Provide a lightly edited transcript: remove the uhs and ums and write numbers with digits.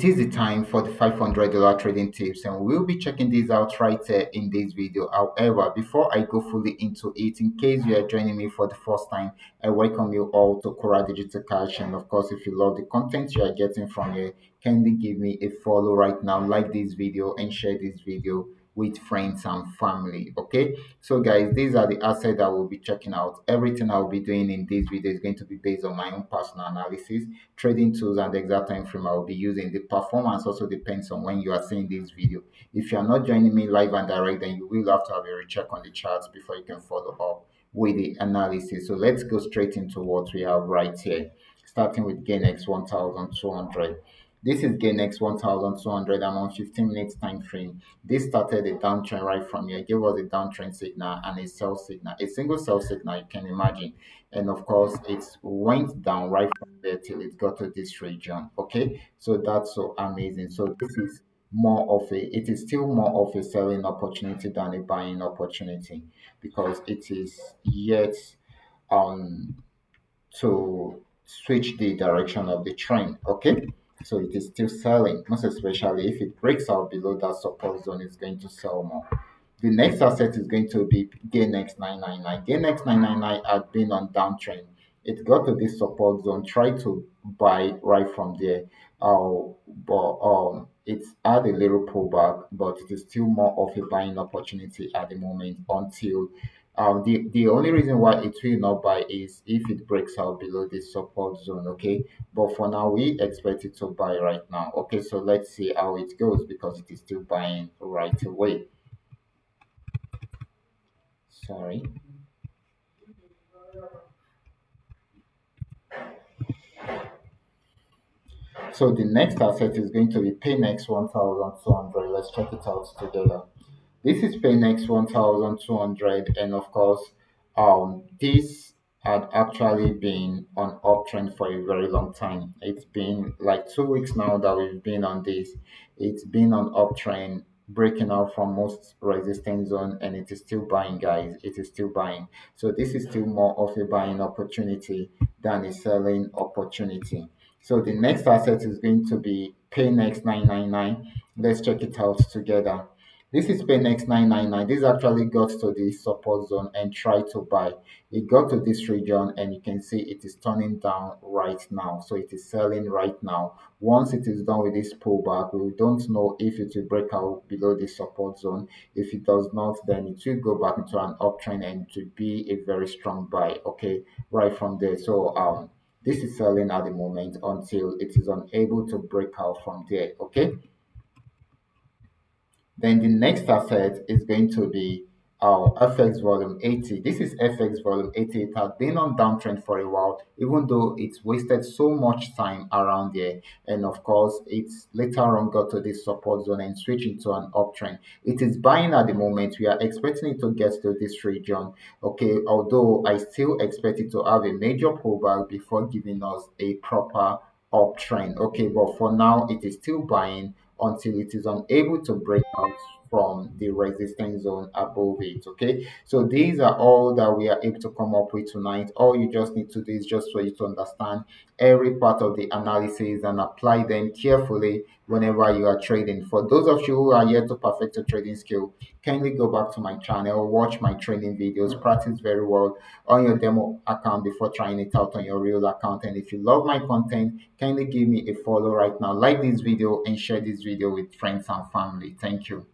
It is the time for the $500 trading tips, and we'll be checking these out right here in this video. However, before I go fully into it, in case you are joining me for the first time, I welcome you all to Qora Digital Cash. And of course, if you love the content you are getting from here, kindly give me a follow right now, like this video, and share this video with friends and family. Okay, so guys, these are the assets that we'll be checking out. Everything I'll be doing in this video is going to be based on my own personal analysis, trading tools, and the exact time frame I will be using. The performance also depends on when you are seeing this video. If you are not joining me live and direct, then you will have to have a recheck on the charts before you can follow up with the analysis. So let's go straight into what we have right here, starting with GainX 1200. This is GainX 1200 and on 15 minutes time frame. This started a downtrend right from here, gave us a downtrend signal and a sell signal, a single sell signal, you can imagine. And of course, it went down right from there till it got to this region. Okay, so that's so amazing. So this is more of a, it is still more of a selling opportunity than a buying opportunity because it is yet um to switch the direction of the trend. Okay, so it is still selling, most especially if it breaks out below that support zone, it's going to sell more. The next asset is going to be GainX 999. GainX 999 had been on downtrend. It got to this support zone, tried to buy right from there. But it's had a little pullback, but it is still more of a buying opportunity at the moment until the only reason why it will not buy is if it breaks out below this support zone. Okay, but for now we expect it to buy right now. Okay, so let's see how it goes because it is still buying right away. Sorry. So the next asset is going to be Paynex 1200. Let's check it out together. This is Paynex 1200, and of course, this had actually been on uptrend for a very long time. It's been like 2 weeks now that we've been on this. It's been on uptrend, breaking out from most resistance zone, and it is still buying, guys. It is still buying. So this is still more of a buying opportunity than a selling opportunity. So the next asset is going to be Paynex 999. Let's check it out together. This is Paynex 999. This actually got to the support zone and tried to buy. It got to this region and you can see it is turning down right now. So it is selling right now. Once it is done with this pullback, we don't know if it will break out below the support zone. If it does not, then it will go back into an uptrend and to be a very strong buy. Okay, right from there. So this is selling at the moment until it is unable to break out from there. Okay. Then the next asset is going to be our FX volume 80. This is FX volume 80. It has been on downtrend for a while, even though it's wasted so much time around there. And of course, it's later on got to this support zone and switched into an uptrend. It is buying at the moment. We are expecting it to get to this region. Okay, although I still expect it to have a major pullback before giving us a proper uptrend. Okay, but for now, it is still buying until it is unable to break out from the resistance zone above it. Okay, so these are all that we are able to come up with tonight. All you just need to do is just for you to understand every part of the analysis and apply them carefully whenever you are trading. For those of you who are yet to perfect your trading skill, kindly go back to my channel, watch my training videos, practice very well on your demo account before trying it out on your real account. And if you love my content, kindly give me a follow right now, like this video and share this video with friends and family. Thank you.